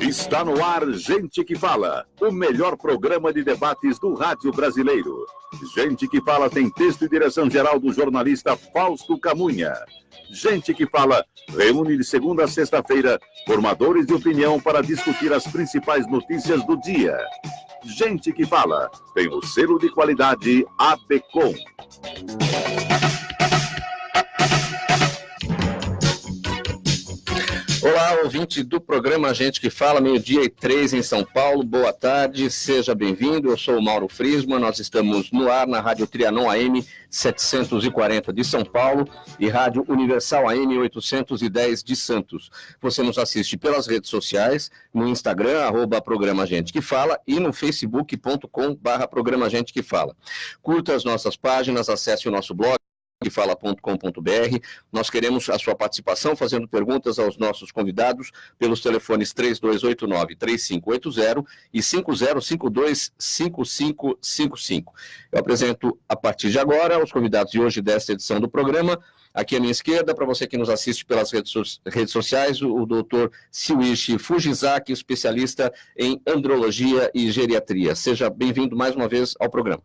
Está no ar Gente que Fala, o melhor programa de debates do rádio brasileiro. Gente que Fala tem texto e direção geral do jornalista Fausto Camunha. Gente que Fala reúne de segunda a sexta-feira formadores de opinião para discutir as principais notícias do dia. Gente que Fala tem o selo de qualidade ABECOM. Olá, ouvinte do programa Gente que Fala, 12:03 em São Paulo. Boa tarde, seja bem-vindo. Eu sou o Mauro Friesman, nós estamos no ar na Rádio Trianon AM 740 de São Paulo e Rádio Universal AM 810 de Santos. Você nos assiste pelas redes sociais, no Instagram, @Programa Gente que Fala e no facebook.com/Programa Gente que Fala. Curta as nossas páginas, acesse o nosso blog, fala.com.br. Nós queremos a sua participação, fazendo perguntas aos nossos convidados pelos telefones 3289-3580 e 5052-5555. Eu apresento a partir de agora os convidados de hoje desta edição do programa. Aqui à minha esquerda, para você que nos assiste pelas redes sociais, o doutor Siuichi Fujizaki, especialista em andrologia e geriatria. Seja bem-vindo mais uma vez ao programa.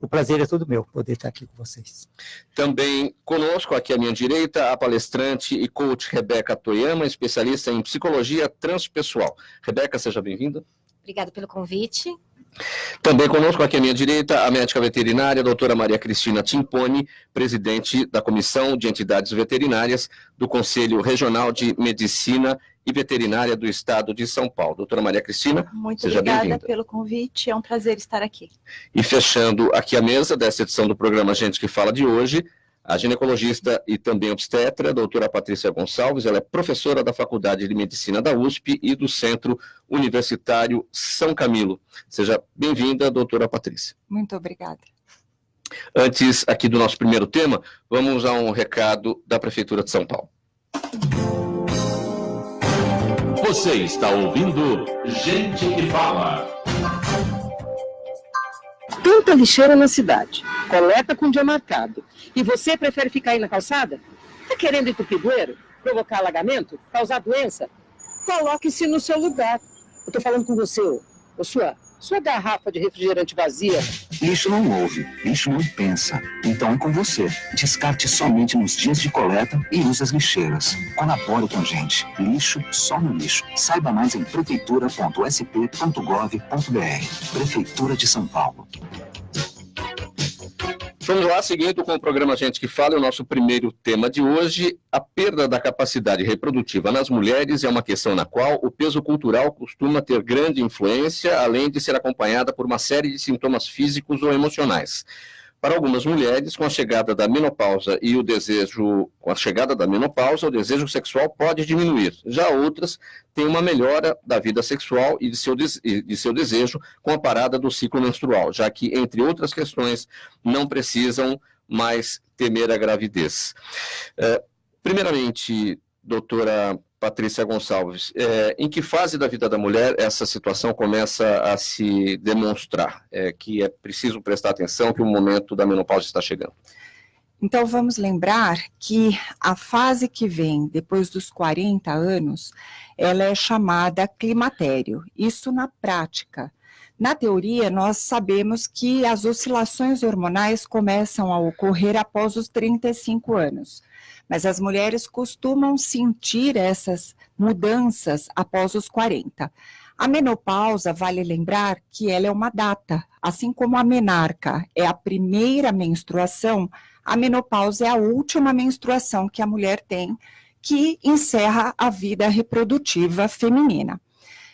O prazer é todo meu poder estar aqui com vocês. Também conosco, aqui à minha direita, a palestrante e coach Rebeca Toyama, especialista em psicologia transpessoal. Rebeca, seja bem-vinda. Obrigada pelo convite. Também conosco, aqui à minha direita, a médica veterinária, a doutora Maria Cristina Timponi, presidente da Comissão de Entidades Veterinárias do Conselho Regional de Medicina e Veterinária do Estado de São Paulo. Doutora Maria Cristina, muito seja obrigada bem-vinda. Pelo convite, é um prazer estar aqui. E fechando aqui a mesa dessa edição do programa Gente que Fala de hoje, a ginecologista e também obstetra, a doutora Patrícia Gonçalves. Ela é professora da Faculdade de Medicina da USP e do Centro Universitário São Camilo. Seja bem-vinda, doutora Patrícia. Muito obrigada. Antes aqui do nosso primeiro tema, vamos a um recado da Prefeitura de São Paulo. Você está ouvindo Gente que Fala. Tanta lixeira na cidade, coleta com dia marcado. E você prefere ficar aí na calçada? Tá querendo entupir bueiro? Provocar alagamento? Causar doença? Coloque-se no seu lugar. Eu tô falando com você, ô sua garrafa de refrigerante vazia. Lixo não ouve, lixo não pensa. Então é com você. Descarte somente nos dias de coleta e use as lixeiras. Colabore com a gente. Lixo só no lixo. Saiba mais em prefeitura.sp.gov.br. Prefeitura de São Paulo. Vamos lá, seguindo com o programa Gente que Fala, o nosso primeiro tema de hoje. A perda da capacidade reprodutiva nas mulheres é uma questão na qual o peso cultural costuma ter grande influência, além de ser acompanhada por uma série de sintomas físicos ou emocionais. Para algumas mulheres, com a chegada da menopausa o desejo sexual pode diminuir. Já outras têm uma melhora da vida sexual e de seu desejo com a parada do ciclo menstrual, já que, entre outras questões, não precisam mais temer a gravidez. Primeiramente, doutora Patrícia Gonçalves, em que fase da vida da mulher essa situação começa a se demonstrar? Que é preciso prestar atenção que o momento da menopausa está chegando. Então vamos lembrar que a fase que vem depois dos 40 anos, ela é chamada climatério. Isso na prática. Na teoria, nós sabemos que as oscilações hormonais começam a ocorrer após os 35 anos. Mas as mulheres costumam sentir essas mudanças após os 40. A menopausa, vale lembrar que ela é uma data, assim como a menarca é a primeira menstruação, a menopausa é a última menstruação que a mulher tem, que encerra a vida reprodutiva feminina.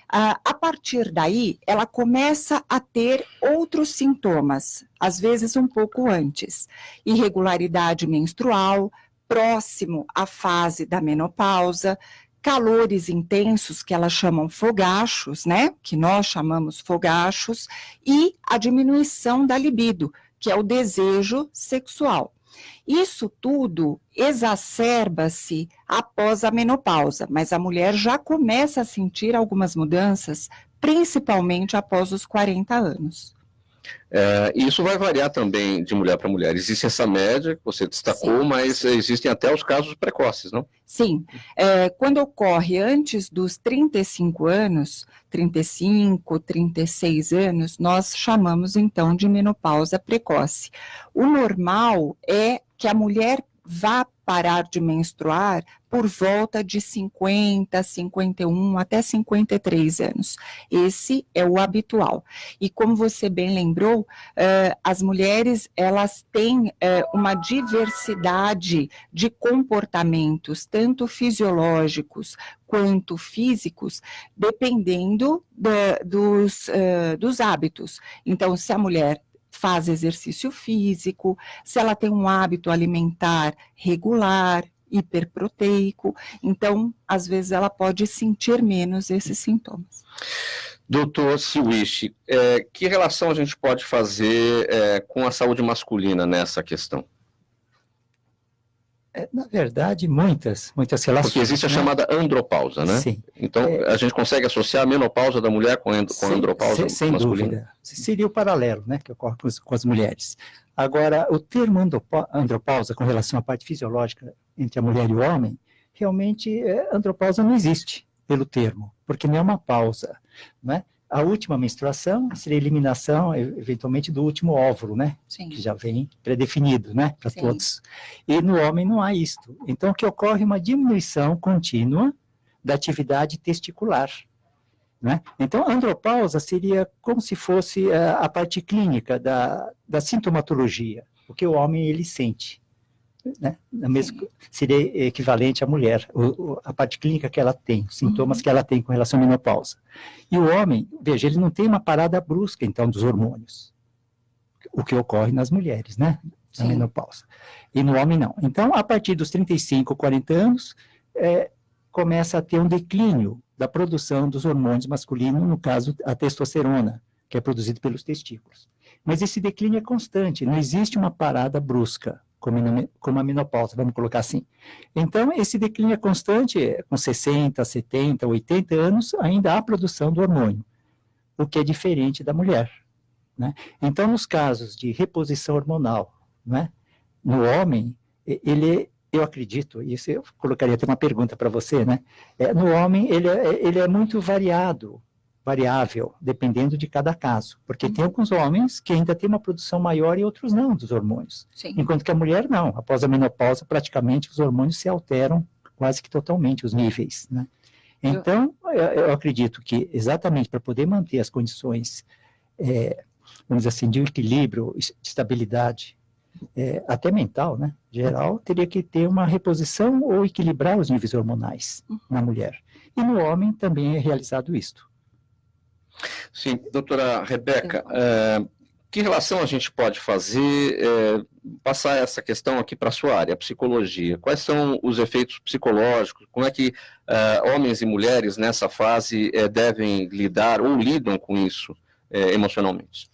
A partir daí, ela começa a ter outros sintomas, às vezes um pouco antes, irregularidade menstrual, próximo à fase da menopausa, calores intensos, que elas chamam fogachos, né? Que nós chamamos fogachos, e a diminuição da libido, que é o desejo sexual. Isso tudo exacerba-se após a menopausa, mas a mulher já começa a sentir algumas mudanças, principalmente após os 40 anos. E isso vai variar também de mulher para mulher. Existe essa média que você destacou, mas existem até os casos precoces, não? Sim, quando ocorre antes dos 35 anos, 35, 36 anos, nós chamamos então de menopausa precoce. O normal é que a mulher vá parar de menstruar por volta de 50, 51 até 53 anos. Esse é o habitual. E como você bem lembrou, as mulheres, elas têm uma diversidade de comportamentos, tanto fisiológicos quanto físicos, dependendo dos hábitos. Então, se a mulher faz exercício físico, se ela tem um hábito alimentar regular, hiperproteico, então, às vezes, ela pode sentir menos esses sintomas. Doutor Siwish, que relação a gente pode fazer com a saúde masculina nessa questão? Na verdade, muitas relações. Porque existe a chamada andropausa, né? Sim. Então, a gente consegue associar a menopausa da mulher com a andropausa sem masculina? Dúvida. Seria o paralelo, né, que ocorre com as mulheres. Agora, o termo andropausa com relação à parte fisiológica entre a mulher e o homem, realmente, andropausa não existe pelo termo, porque não é uma pausa, né? A última menstruação seria a eliminação, eventualmente, do último óvulo, né? Sim. Que já vem predefinido, né? Para Sim. todos. E no homem não há isto. Então, o que ocorre é uma diminuição contínua da atividade testicular, né? Então, a andropausa seria como se fosse a parte clínica da sintomatologia, o que o homem ele sente, né? Seria equivalente à mulher, a parte clínica que ela tem, os sintomas que ela tem com relação à menopausa. E o homem, veja, ele não tem uma parada brusca, então, dos hormônios, o que ocorre nas mulheres, né? Na menopausa. E no homem, não. Então, a partir dos 35, 40 anos, começa a ter um declínio da produção dos hormônios masculinos, no caso, a testosterona, que é produzida pelos testículos. Mas esse declínio é constante, não existe uma parada brusca, como a menopausa, vamos colocar assim. Então, esse declínio é constante, com 60, 70, 80 anos, ainda há produção do hormônio, o que é diferente da mulher, né? Então, nos casos de reposição hormonal, né, no homem, eu acredito, isso eu colocaria até uma pergunta para você, né? No homem, ele é muito variável, dependendo de cada caso, porque tem alguns homens que ainda têm uma produção maior e outros não dos hormônios. Sim. Enquanto que a mulher não, após a menopausa, praticamente os hormônios se alteram quase que totalmente, os níveis, né? Então, eu acredito que exatamente para poder manter as condições, vamos dizer assim, de equilíbrio, de estabilidade, até mental, né, geral, teria que ter uma reposição ou equilibrar os níveis hormonais na mulher. E no homem também é realizado isto. Sim, doutora Rebeca, que relação a gente pode fazer, passar essa questão aqui para a sua área, a psicologia? Quais são os efeitos psicológicos? Como é que homens e mulheres nessa fase devem lidar ou lidam com isso emocionalmente?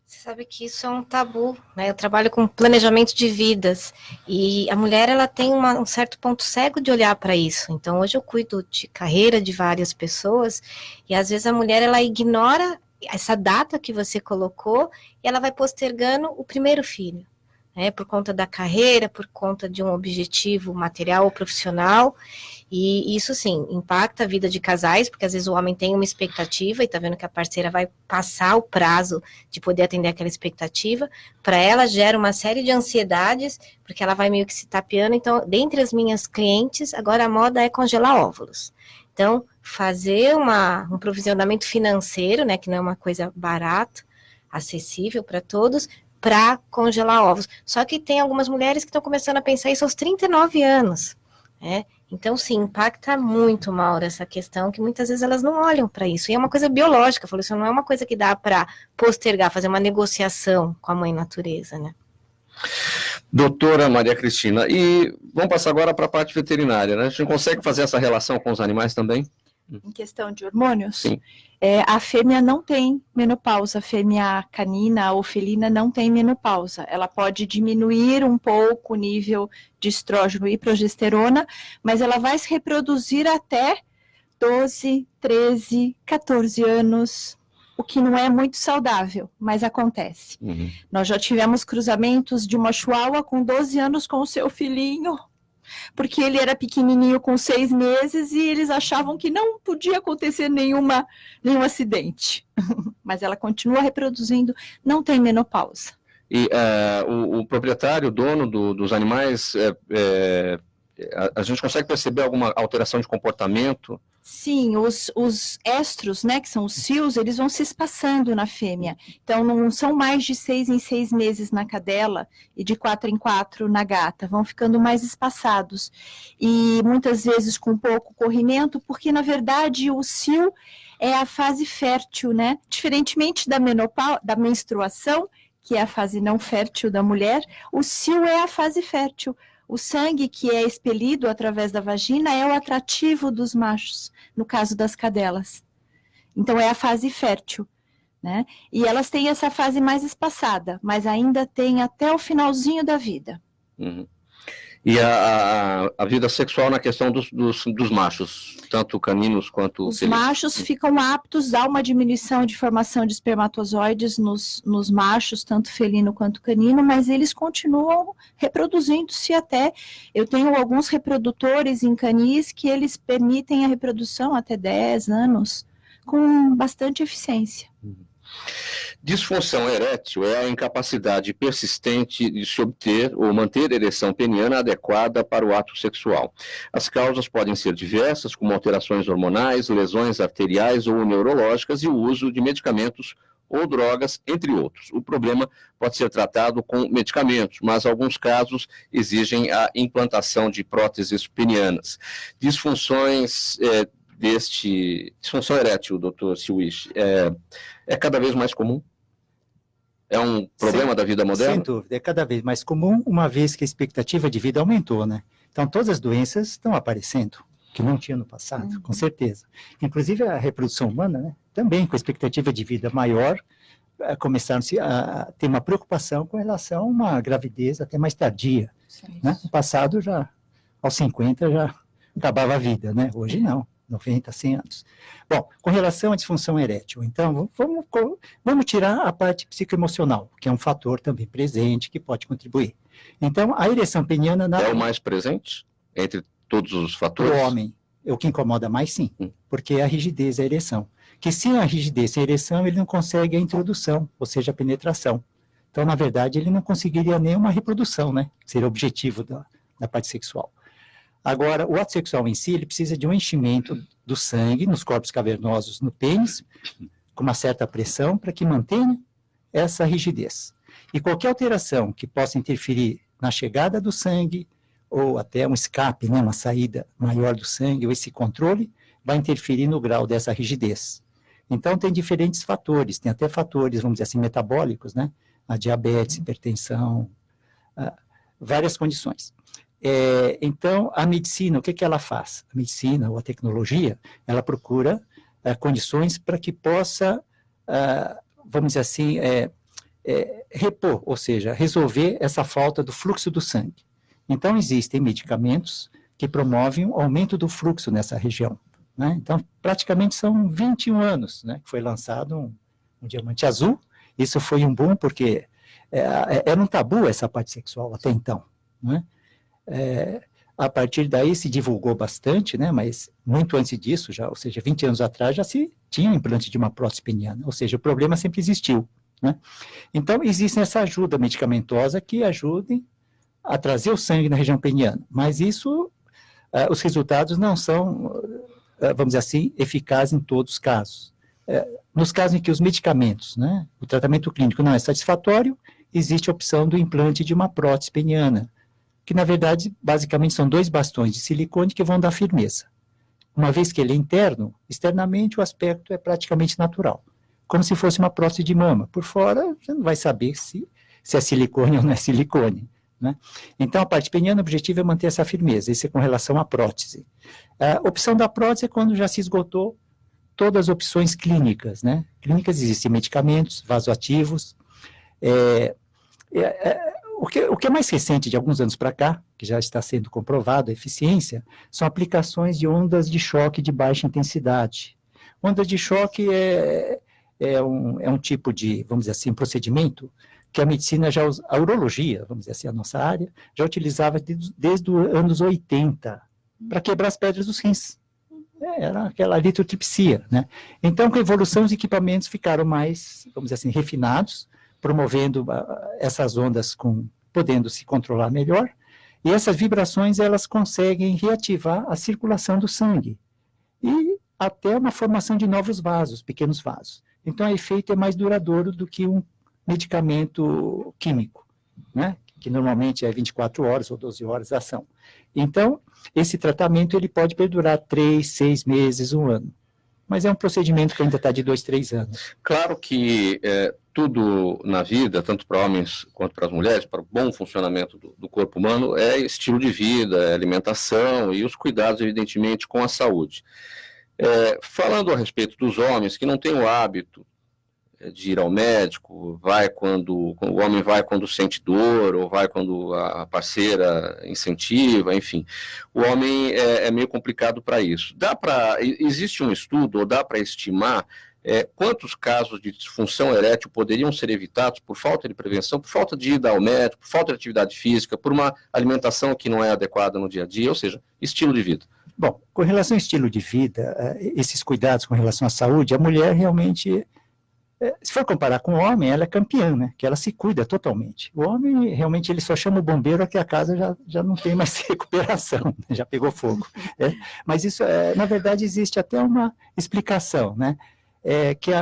Você sabe que isso é um tabu, né? Eu trabalho com planejamento de vidas e a mulher ela tem um certo ponto cego de olhar para isso. Então hoje eu cuido de carreira de várias pessoas e às vezes a mulher ela ignora essa data que você colocou e ela vai postergando o primeiro filho, né? Por conta da carreira, por conta de um objetivo material ou profissional. E isso, sim, impacta a vida de casais, porque às vezes o homem tem uma expectativa e tá vendo que a parceira vai passar o prazo de poder atender aquela expectativa. Para ela, gera uma série de ansiedades, porque ela vai meio que se tapeando. Então, dentre as minhas clientes, agora a moda é congelar óvulos. Então, fazer um provisionamento financeiro, né, que não é uma coisa barata, acessível para todos, para congelar óvulos. Só que tem algumas mulheres que estão começando a pensar isso aos 39 anos, né? Então, sim, impacta muito, Maura, essa questão, que muitas vezes elas não olham para isso. E é uma coisa biológica, falou, isso não é uma coisa que dá para postergar, fazer uma negociação com a mãe natureza, né? Doutora Maria Cristina, e vamos passar agora para a parte veterinária, né? A gente consegue fazer essa relação com os animais também? Em questão de hormônios? Sim. A fêmea não tem menopausa, a fêmea canina ou felina não tem menopausa. Ela pode diminuir um pouco o nível de estrógeno e progesterona, mas ela vai se reproduzir até 12, 13, 14 anos. o que não é muito saudável, mas acontece. Uhum. Nós já tivemos cruzamentos de uma chihuahua com 12 anos com o seu filhinho, porque ele era pequenininho com 6 meses e eles achavam que não podia acontecer nenhum acidente. Mas ela continua reproduzindo, não tem menopausa. E o proprietário, o dono dos animais, a gente consegue perceber alguma alteração de comportamento? Sim, os estros, né, que são os cios, eles vão se espaçando na fêmea. Então, não são mais de 6 em 6 meses na cadela e de 4 em 4 na gata. Vão ficando mais espaçados. E muitas vezes com pouco corrimento, porque, na verdade, o cio é a fase fértil, né? Diferentemente da menstruação, que é a fase não fértil da mulher, o cio é a fase fértil. O sangue que é expelido através da vagina é o atrativo dos machos, no caso das cadelas. Então, é a fase fértil, né? E elas têm essa fase mais espaçada, mas ainda tem até o finalzinho da vida. Uhum. E a vida sexual na questão dos machos, tanto caninos quanto Os felinos? machos ficam aptos a uma diminuição de formação de espermatozoides nos machos, tanto felino quanto canino, mas eles continuam reproduzindo-se até. Eu tenho alguns reprodutores em canis que eles permitem a reprodução até 10 anos, com bastante eficiência. Disfunção erétil é a incapacidade persistente de se obter ou manter ereção peniana adequada para o ato sexual. As causas podem ser diversas, como alterações hormonais, lesões arteriais ou neurológicas e o uso de medicamentos ou drogas, entre outros. O problema pode ser tratado com medicamentos, mas alguns casos exigem a implantação de próteses penianas. Disfunções disfunção erétil, doutor Siwish, é cada vez mais comum? É um problema da vida moderna? Sem dúvida, é cada vez mais comum, uma vez que a expectativa de vida aumentou, né? Então, todas as doenças estão aparecendo, que não tinha no passado, com certeza. Inclusive, a reprodução humana, né? Também, com a expectativa de vida maior, começaram-se a ter uma preocupação com relação a uma gravidez até mais tardia, né? No passado, já, aos 50, já acabava a vida, né? Hoje, não. 90, 100 anos. Bom, com relação à disfunção erétil, então, vamos tirar a parte psicoemocional, que é um fator também presente, que pode contribuir. Então, a ereção peniana... É o mais presente entre todos os fatores? O homem, é o que incomoda mais, sim, porque é a rigidez, a ereção. Que sem a rigidez, sem a ereção, ele não consegue a introdução, ou seja, a penetração. Então, na verdade, ele não conseguiria nenhuma reprodução, né? Que seria o objetivo da parte sexual. Agora, o ato sexual em si, ele precisa de um enchimento do sangue nos corpos cavernosos no pênis, com uma certa pressão, para que mantenha essa rigidez. E qualquer alteração que possa interferir na chegada do sangue, ou até um escape, né, uma saída maior do sangue, ou esse controle, vai interferir no grau dessa rigidez. Então, tem diferentes fatores, tem até fatores, vamos dizer assim, metabólicos, né? A diabetes, hipertensão, várias condições. Então, a medicina, o que ela faz? A medicina ou a tecnologia, ela procura condições para que possa, vamos dizer assim, repor, ou seja, resolver essa falta do fluxo do sangue. Então, existem medicamentos que promovem o aumento do fluxo nessa região, né? Então, praticamente são 21 anos, né, que foi lançado um diamante azul. Isso foi um boom, porque era um tabu essa parte sexual até então, né? A partir daí se divulgou bastante, né, mas muito antes disso, já, ou seja, 20 anos atrás, já se tinha um implante de uma prótese peniana, ou seja, o problema sempre existiu, né? Então, existe essa ajuda medicamentosa que ajudem a trazer o sangue na região peniana, mas isso, os resultados não são, vamos dizer assim, eficazes em todos os casos. Nos casos em que os medicamentos, né, o tratamento clínico não é satisfatório, existe a opção do implante de uma prótese peniana, que, na verdade, basicamente são 2 bastões de silicone que vão dar firmeza. Uma vez que ele é interno, externamente o aspecto é praticamente natural, como se fosse uma prótese de mama. Por fora, você não vai saber se é silicone ou não é silicone, né? Então, a parte peniana, o objetivo é manter essa firmeza, isso é com relação à prótese. A opção da prótese é quando já se esgotou todas as opções clínicas, né? Clínicas existem medicamentos, vasoativos, o que é mais recente, de alguns anos para cá, que já está sendo comprovado a eficiência, são aplicações de ondas de choque de baixa intensidade. Ondas de choque é um tipo de, vamos dizer assim, procedimento que a medicina a urologia, vamos dizer assim, a nossa área, já utilizava desde os anos 80 para quebrar as pedras dos rins. Era aquela litotripsia, né? Então, com a evolução, os equipamentos ficaram mais, vamos dizer assim, refinados, promovendo essas ondas podendo se controlar melhor, e essas vibrações, elas conseguem reativar a circulação do sangue, e até uma formação de novos vasos, pequenos vasos. Então, o efeito é mais duradouro do que um medicamento químico, né? Que normalmente é 24 horas ou 12 horas a ação. Então, esse tratamento ele pode perdurar 3, 6 meses, 1 ano. Mas é um procedimento que ainda está de 2, 3 anos. Claro que tudo na vida, tanto para homens quanto para as mulheres, para o bom funcionamento do corpo humano, é estilo de vida, é alimentação e os cuidados, evidentemente, com a saúde. Falando a respeito dos homens que não têm o hábito de ir ao médico, o homem vai quando sente dor, ou vai quando a parceira incentiva, enfim. O homem é meio complicado para isso. Existe um estudo, ou dá para estimar, quantos casos de disfunção erétil poderiam ser evitados por falta de prevenção, por falta de ir ao médico, por falta de atividade física, por uma alimentação que não é adequada no dia a dia, ou seja, estilo de vida? Bom, com relação ao estilo de vida, esses cuidados com relação à saúde, a mulher realmente, se for comparar com o homem, ela é campeã, né? Que ela se cuida totalmente. O homem, realmente, ele só chama o bombeiro que a casa já não tem mais recuperação, né? Já pegou fogo. Mas isso, na verdade, existe até uma explicação, né? Que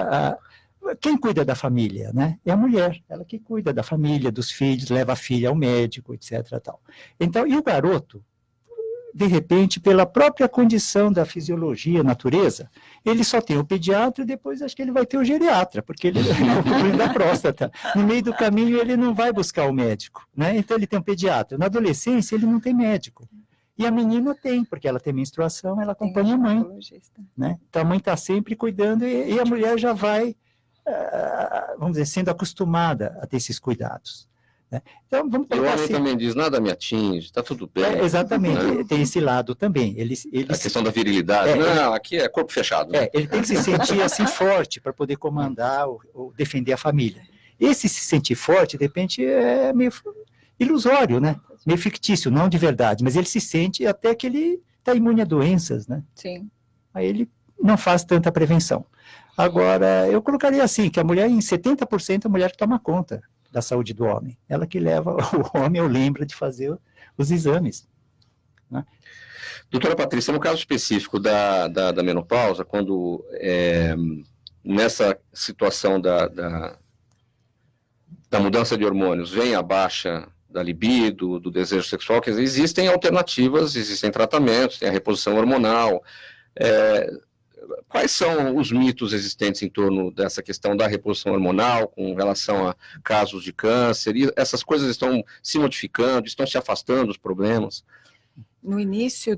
quem cuida da família, né? É a mulher, ela que cuida da família, dos filhos, leva a filha ao médico, etc. Tal. Então, e o garoto, de repente, pela própria condição da fisiologia, natureza, ele só tem o pediatra e depois acho que ele vai ter o geriatra, porque ele é o problema da próstata. No meio do caminho ele não vai buscar o médico, né? Então ele tem um pediatra. Na adolescência ele não tem médico. E a menina tem, porque ela tem menstruação, ela acompanha a mãe, né? Então a mãe está sempre cuidando e a mulher já vai, vamos dizer, sendo acostumada a ter esses cuidados. Então, vamos e o homem assim, também diz, nada me atinge, está tudo bem. Exatamente, né? Tem esse lado também. A questão da virilidade, não, aqui é corpo fechado. Né? Ele tem que se sentir assim forte para poder comandar ou defender a família. Esse se sentir forte, de repente, é meio ilusório, né? Meio fictício, não de verdade, mas ele se sente até que ele está imune a doenças, né? Sim. Aí ele não faz tanta prevenção. Agora, eu colocaria assim, que a mulher, em 70%, a mulher toma conta da saúde do homem. Ela que leva o homem, eu lembro, de fazer os exames. Né? Doutora Patrícia, no caso específico da menopausa, quando nessa situação da mudança de hormônios vem a baixa da libido, do desejo sexual, quer dizer, existem alternativas, existem tratamentos, tem a reposição hormonal. Quais são os mitos existentes em torno dessa questão da reposição hormonal com relação a casos de câncer? E essas coisas estão se modificando, estão se afastando dos problemas? No início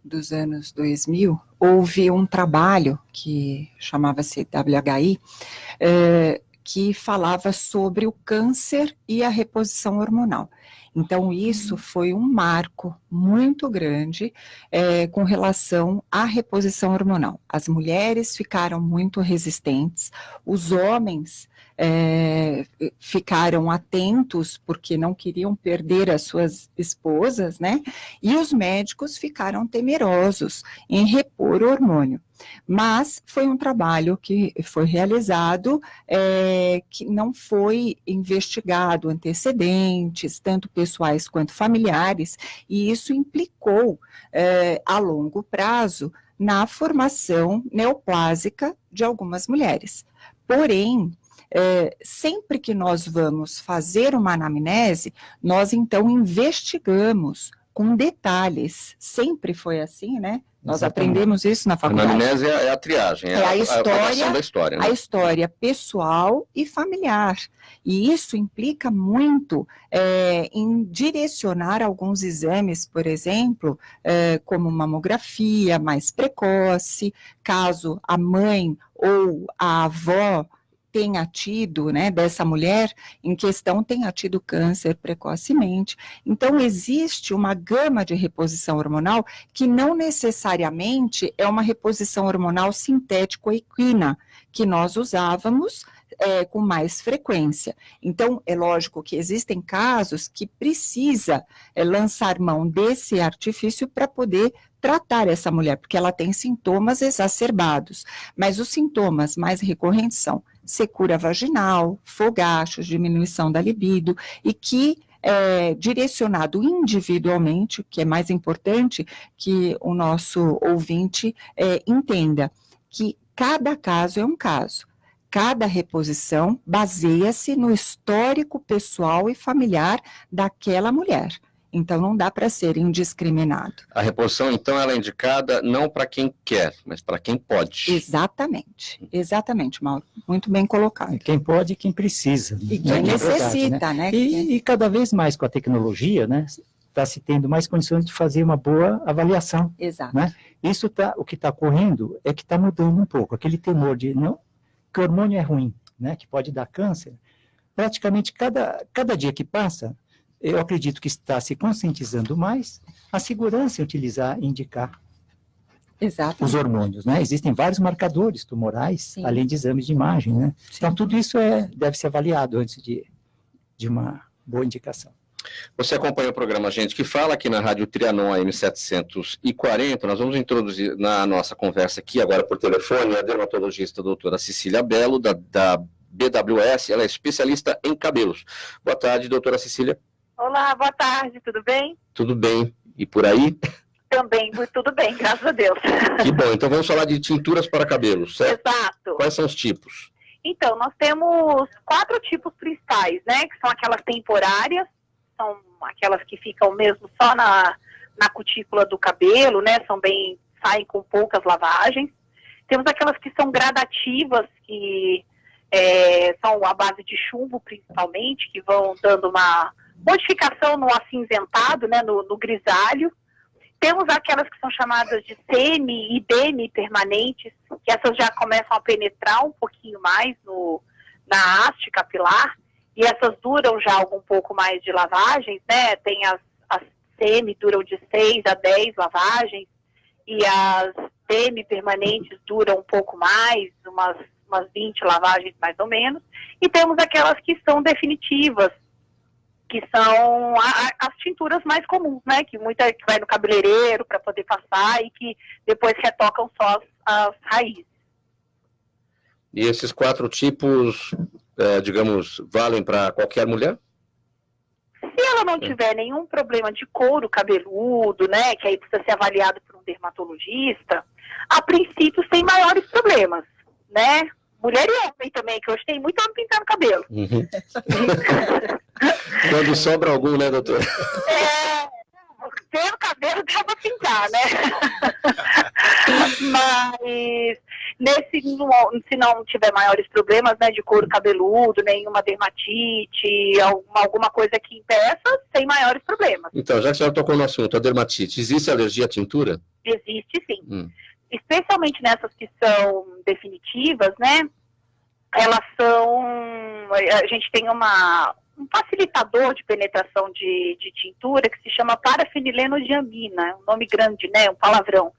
dos anos 2000, houve um trabalho que chamava-se WHI, que falava sobre o câncer e a reposição hormonal. Então, isso foi um marco muito grande com relação à reposição hormonal. As mulheres ficaram muito resistentes, os homens ficaram atentos porque não queriam perder as suas esposas, né? E os médicos ficaram temerosos em repor o hormônio. Mas foi um trabalho que foi realizado, que não foi investigado antecedentes, tanto pessoais quanto familiares, e isso implicou, a longo prazo, na formação neoplásica de algumas mulheres. Porém, sempre que nós vamos fazer uma anamnese, nós então investigamos com detalhes. Sempre foi assim, né? Nós aprendemos isso na faculdade. A anamnese é a triagem, a história da história. Né? A história pessoal e familiar. E isso implica muito em direcionar alguns exames, por exemplo, como mamografia mais precoce, caso a mãe ou a avó tenha tido, né, dessa mulher em questão tenha tido câncer precocemente. Então, existe uma gama de reposição hormonal que não necessariamente é uma reposição hormonal sintético-equina, que nós usávamos com mais frequência. Então, é lógico que existem casos que precisa lançar mão desse artifício para poder tratar essa mulher, porque ela tem sintomas exacerbados, mas os sintomas mais recorrentes são secura vaginal, fogachos, diminuição da libido, e que direcionado individualmente, o que é mais importante que o nosso ouvinte entenda, que cada caso é um caso. Cada reposição baseia-se no histórico pessoal e familiar daquela mulher. Então, não dá para ser indiscriminado. A reposição, então, ela é indicada não para quem quer, mas para quem pode. Exatamente, Mauro. Muito bem colocado. Quem pode e quem precisa. E quem necessita, né? E cada vez mais com a tecnologia, né? Está se tendo mais condições de fazer uma boa avaliação. Exato. Né? O que está ocorrendo é que está mudando um pouco. Aquele temor de que o hormônio é ruim, né? Que pode dar câncer. Praticamente cada dia que passa, eu acredito que está se conscientizando mais a segurança em indicar os hormônios, né? Existem vários marcadores tumorais, Sim. além de exames de imagem, né? Sim. Então, tudo isso deve ser avaliado antes de uma boa indicação. Você acompanha o programa Gente que Fala aqui na Rádio Trianon AM 740. Nós vamos introduzir na nossa conversa aqui agora por telefone a dermatologista a doutora Cecília Belo, da BWS. Ela é especialista em cabelos. Boa tarde, doutora Cecília. Olá, boa tarde, tudo bem? Tudo bem. E por aí? Também, tudo bem, graças a Deus. Que bom. Então vamos falar de tinturas para cabelos, certo? Exato. Quais são os tipos? Então, nós temos 4 tipos principais, né? Que são aquelas temporárias, são aquelas que ficam mesmo só na cutícula do cabelo, né? Saem com poucas lavagens. Temos aquelas que são gradativas, que são à base de chumbo, principalmente, que vão dando uma modificação no acinzentado, né? No grisalho. Temos aquelas que são chamadas de semi e demi permanentes, que essas já começam a penetrar um pouquinho mais na haste capilar, e essas duram já um pouco mais de lavagens, né? Tem as semi duram de 6 a 10 lavagens, e as demi permanentes duram um pouco mais, umas 20 lavagens mais ou menos, e temos aquelas que são definitivas, que são as tinturas mais comuns, né? Que vai no cabeleireiro para poder passar e que depois retocam só as raízes. E esses 4 tipos, digamos, valem para qualquer mulher? Se ela não tiver nenhum problema de couro cabeludo, né? Que aí precisa ser avaliado por um dermatologista, a princípio sem maiores problemas, né? Mulher e homem também, que hoje tem muito homem pintando cabelo. Uhum. Quando sobra algum, né, doutor? Ter o cabelo dá pra pintar, né? Mas se não tiver maiores problemas, né, de couro cabeludo, nenhuma dermatite, alguma coisa que impeça, sem maiores problemas. Então, já que a senhora tocou no assunto, a dermatite, existe alergia à tintura? Existe, sim. Especialmente nessas que são definitivas, né? Elas são... A gente tem um facilitador de penetração de tintura que se chama parafenilenodiamina, um nome grande, né? Um palavrão.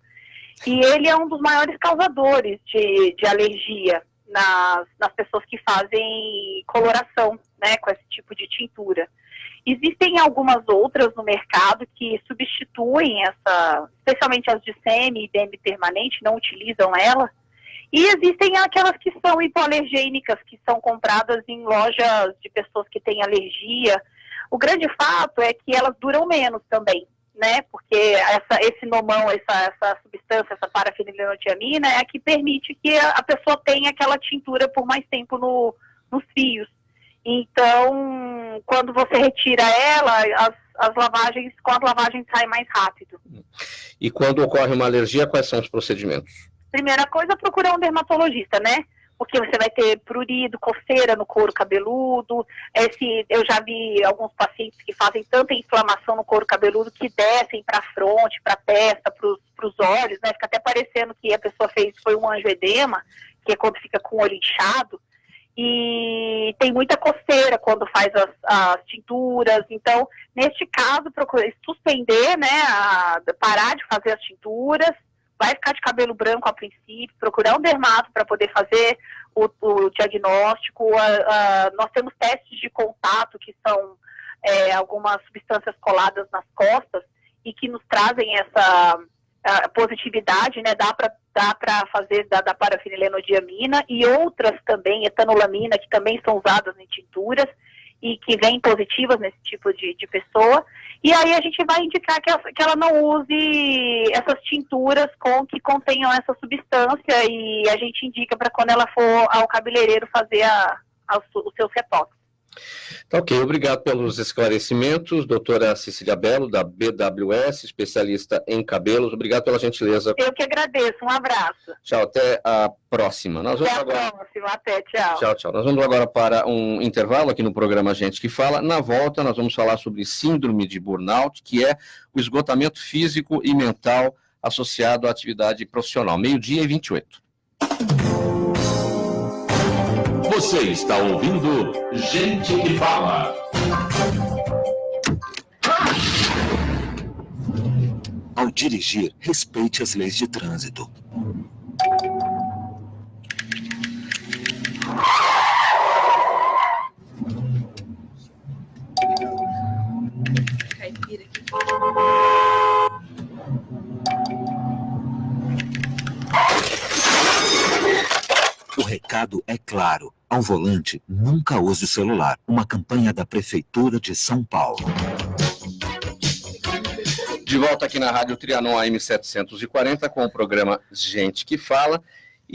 E ele é um dos maiores causadores de alergia nas pessoas que fazem coloração, né? Com esse tipo de tintura. Existem algumas outras no mercado que substituem especialmente as de semi e demi permanente, não utilizam ela. E existem aquelas que são hipoalergênicas, que são compradas em lojas de pessoas que têm alergia. O grande fato é que elas duram menos também, né? Porque esse nomão, essa substância, essa parafenilenodiamina, é a que permite que a pessoa tenha aquela tintura por mais tempo nos fios. Então, quando você retira ela, com as lavagens saem mais rápido. E quando ocorre uma alergia, quais são os procedimentos? Primeira coisa, procurar um dermatologista, né? Porque você vai ter prurido, coceira no couro cabeludo. Eu já vi alguns pacientes que fazem tanta inflamação no couro cabeludo que descem para a fronte, para a testa, para os olhos, né? Fica até parecendo que a pessoa foi um angioedema, que é quando fica com o olho inchado. e tem muita coceira quando faz as tinturas. Então, neste caso, procure suspender, né, parar de fazer as tinturas, vai ficar de cabelo branco a princípio, procurar um dermato para poder fazer o diagnóstico. Nós temos testes de contato, que são algumas substâncias coladas nas costas e que nos trazem essa positividade, né? Dá para fazer da parafenilenodiamina e outras também, etanolamina, que também são usadas em tinturas e que vêm positivas nesse tipo de pessoa. E aí a gente vai indicar que ela não use essas tinturas que contenham essa substância, e a gente indica para quando ela for ao cabeleireiro fazer os seus retoques. Tá, ok, obrigado pelos esclarecimentos, doutora Cecília Bello, da BWS, especialista em cabelos. Obrigado pela gentileza. Eu que agradeço, um abraço. Tchau, até a próxima. Até, tchau. Tchau, tchau. Nós vamos agora para um intervalo aqui no programa Gente que Fala. Na volta, nós vamos falar sobre síndrome de burnout, que é o esgotamento físico e mental associado à atividade profissional. 12:28. Você está ouvindo Gente que Fala. Ao dirigir, respeite as leis de trânsito. O recado é claro. Ao volante, nunca use o celular. Uma campanha da Prefeitura de São Paulo. De volta aqui na Rádio Trianon AM 740 com o programa Gente que Fala.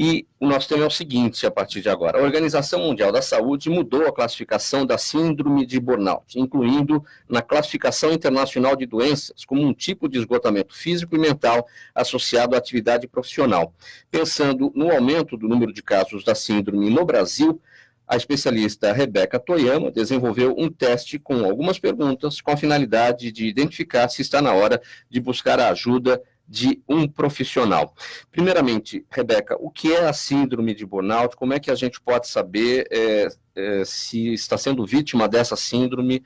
E o nosso tema é o seguinte, a partir de agora. A Organização Mundial da Saúde mudou a classificação da síndrome de burnout, incluindo na classificação internacional de doenças como um tipo de esgotamento físico e mental associado à atividade profissional. Pensando no aumento do número de casos da síndrome no Brasil, a especialista Rebeca Toyama desenvolveu um teste com algumas perguntas com a finalidade de identificar se está na hora de buscar a ajuda de um profissional. Primeiramente, Rebeca, o que é a síndrome de burnout? Como é que a gente pode saber se está sendo vítima dessa síndrome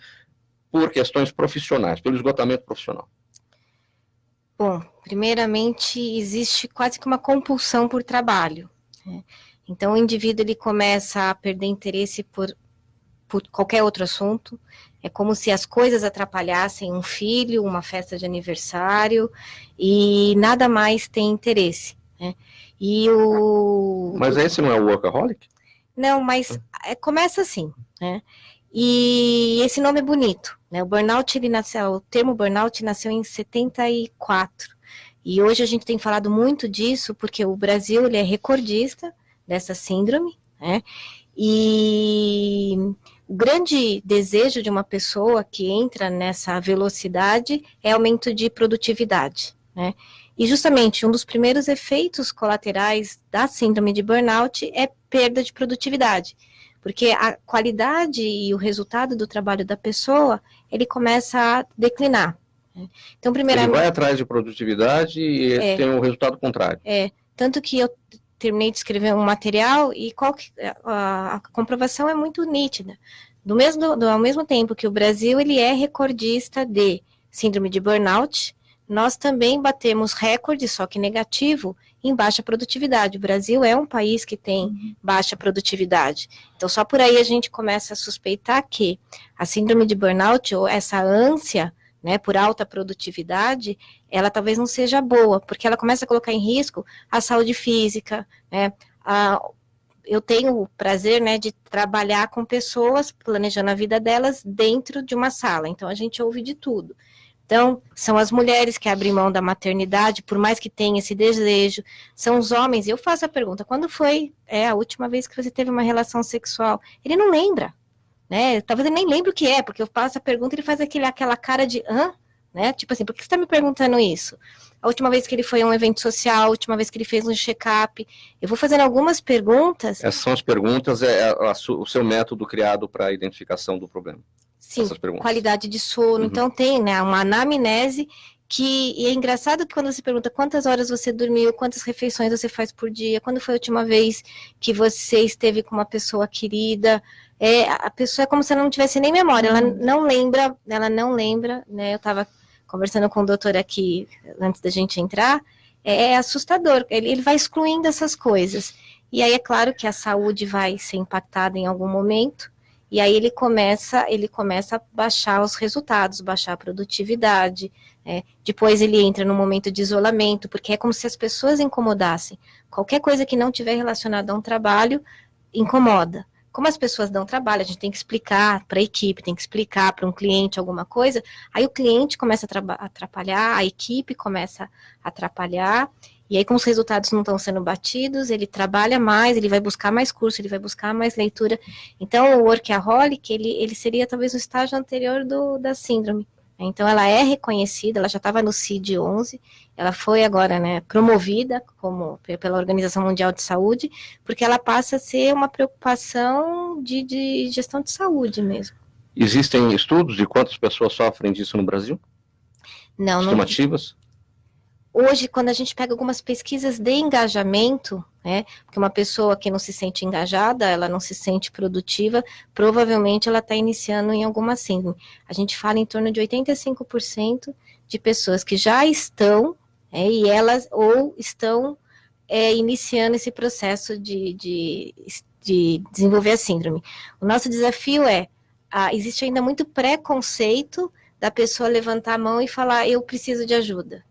por questões profissionais, pelo esgotamento profissional? Bom, primeiramente, existe quase que uma compulsão por trabalho, né? Então, o indivíduo ele começa a perder interesse por qualquer outro assunto. É como se as coisas atrapalhassem um filho, uma festa de aniversário, e nada mais tem interesse, né? Mas esse não é o workaholic? Não, mas começa assim, né? E esse nome é bonito, né? O burnout, o termo burnout nasceu em 74. E hoje a gente tem falado muito disso, porque o Brasil ele é recordista dessa síndrome, né? E o grande desejo de uma pessoa que entra nessa velocidade é aumento de produtividade, né? E justamente um dos primeiros efeitos colaterais da síndrome de burnout é perda de produtividade, porque a qualidade e o resultado do trabalho da pessoa, ele começa a declinar, né? Então, primeiramente... Ele vai atrás de produtividade e tem um resultado contrário. Tanto que eu terminei de escrever um material e a comprovação é muito nítida. Ao mesmo tempo que o Brasil ele é recordista de síndrome de burnout, nós também batemos recorde, só que negativo, em baixa produtividade. O Brasil é um país que tem baixa produtividade. Então, só por aí a gente começa a suspeitar que a síndrome de burnout, ou essa ânsia, né, por alta produtividade, ela talvez não seja boa, porque ela começa a colocar em risco a saúde física, né? Eu tenho o prazer, né, de trabalhar com pessoas, planejando a vida delas dentro de uma sala, então a gente ouve de tudo. Então, são as mulheres que abrem mão da maternidade, por mais que tenha esse desejo, são os homens, e eu faço a pergunta, quando foi a última vez que você teve uma relação sexual? Ele não lembra, né? Talvez ele nem lembre o que é, porque eu faço a pergunta e ele faz aquela cara de, né? Tipo assim, por que você está me perguntando isso? A última vez que ele foi a um evento social, a última vez que ele fez um check-up, eu vou fazendo algumas perguntas. Essas são as perguntas, o seu método criado para a identificação do problema. Sim, qualidade de sono, então tem, né, uma anamnese E é engraçado que quando você pergunta quantas horas você dormiu, quantas refeições você faz por dia, quando foi a última vez que você esteve com uma pessoa querida, a pessoa é como se ela não tivesse nem memória, ela não lembra, né? Eu estava conversando com o doutor aqui antes da gente entrar, é assustador, ele vai excluindo essas coisas. E aí é claro que a saúde vai ser impactada em algum momento, e aí ele começa a baixar os resultados, baixar a produtividade, depois ele entra num momento de isolamento, porque é como se as pessoas incomodassem. Qualquer coisa que não tiver relacionada a um trabalho, incomoda. Como as pessoas dão trabalho, a gente tem que explicar para a equipe, tem que explicar para um cliente alguma coisa, aí o cliente começa a atrapalhar, a equipe começa a atrapalhar, e aí como os resultados não estão sendo batidos, ele trabalha mais, ele vai buscar mais curso, ele vai buscar mais leitura. Então o workaholic, ele seria talvez o estágio anterior da síndrome. Então ela é reconhecida, ela já estava no CID-11, ela foi agora, né, promovida pela Organização Mundial de Saúde, porque ela passa a ser uma preocupação de gestão de saúde mesmo. Existem estudos de quantas pessoas sofrem disso no Brasil? Não. Estimativas? Hoje, quando a gente pega algumas pesquisas de engajamento, né, porque uma pessoa que não se sente engajada, ela não se sente produtiva, provavelmente ela está iniciando em alguma síndrome. A gente fala em torno de 85% de pessoas que já estão, e elas ou estão iniciando esse processo de desenvolver a síndrome. O nosso desafio existe ainda muito preconceito da pessoa levantar a mão e falar, eu preciso de ajuda.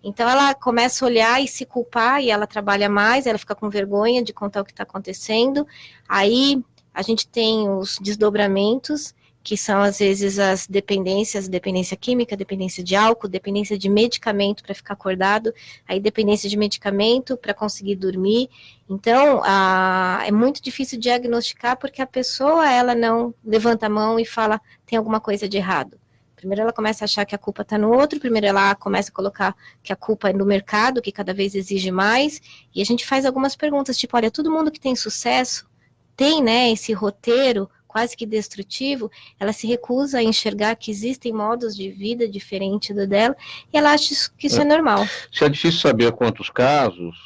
Então ela começa a olhar e se culpar, e ela trabalha mais, ela fica com vergonha de contar o que está acontecendo. Aí a gente tem os desdobramentos, que são às vezes as dependências, dependência química, dependência de álcool, dependência de medicamento para ficar acordado, aí dependência de medicamento para conseguir dormir. Então é muito difícil diagnosticar, porque a pessoa ela não levanta a mão e fala, tem alguma coisa de errado. Primeiro ela começa a achar que a culpa está no outro, primeiro ela começa a colocar que a culpa é no mercado, que cada vez exige mais, e a gente faz algumas perguntas, tipo, olha, todo mundo que tem sucesso tem, né, esse roteiro quase que destrutivo, ela se recusa a enxergar que existem modos de vida diferentes do dela, e ela acha que isso é normal. Se é difícil saber quantos casos,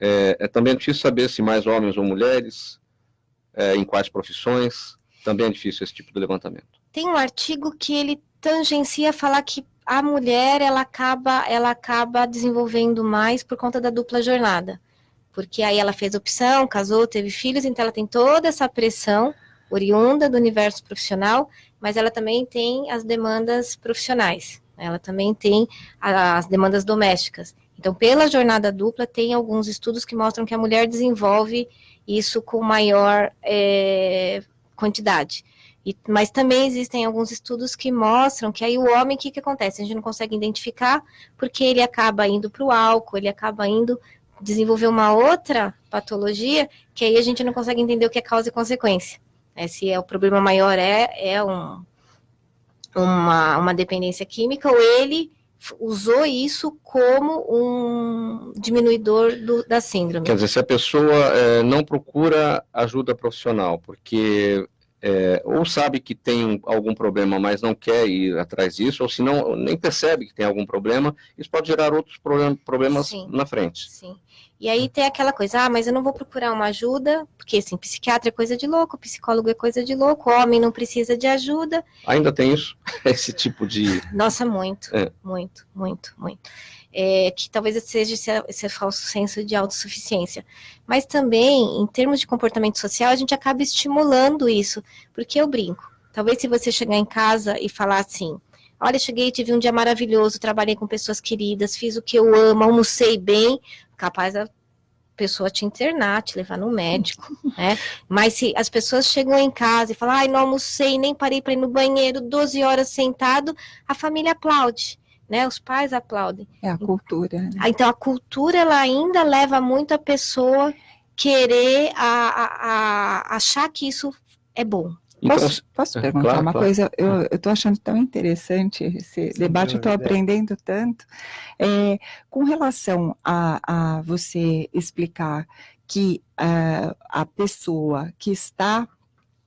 é também difícil saber se mais homens ou mulheres, em quais profissões, também é difícil esse tipo de levantamento. Tem um artigo que ele tangencia falar que a mulher ela acaba desenvolvendo mais por conta da dupla jornada, porque aí ela fez opção, casou, teve filhos, então ela tem toda essa pressão oriunda do universo profissional, mas ela também tem as demandas profissionais, ela também tem as demandas domésticas. Então, pela jornada dupla, tem alguns estudos que mostram que a mulher desenvolve isso com maior quantidade. Mas também existem alguns estudos que mostram que aí o homem, o que acontece? A gente não consegue identificar, porque ele acaba indo para o álcool, ele acaba indo desenvolver uma outra patologia, que aí a gente não consegue entender o que é causa e consequência. Se o problema maior uma dependência química, ou ele usou isso como um diminuidor da síndrome. Quer dizer, se a pessoa não procura ajuda profissional, porque ou sabe que tem algum problema, mas não quer ir atrás disso, ou se não, nem percebe que tem algum problema, isso pode gerar outros problemas Sim, na frente. Sim. E aí tem aquela coisa, mas eu não vou procurar uma ajuda, porque assim, psiquiatra é coisa de louco, psicólogo é coisa de louco, homem não precisa de ajuda. Ainda tem isso? Esse tipo de... Nossa, muito. Que talvez seja esse falso senso de autossuficiência. Mas também, em termos de comportamento social, a gente acaba estimulando isso, porque eu brinco. Talvez se você chegar em casa e falar assim, olha, cheguei, tive um dia maravilhoso, trabalhei com pessoas queridas, fiz o que eu amo, almocei bem, capaz a pessoa te internar, te levar no médico, né? Mas se as pessoas chegam em casa e falam, não almocei, nem parei para ir no banheiro, 12 horas sentado, a família aplaude, né? Os pais aplaudem. É a cultura. Né? Então a cultura, ela ainda leva muito a pessoa querer achar que isso é bom. Então, posso perguntar uma coisa? Eu estou achando tão interessante esse debate, eu estou aprendendo tanto. Com relação a você explicar que a pessoa que está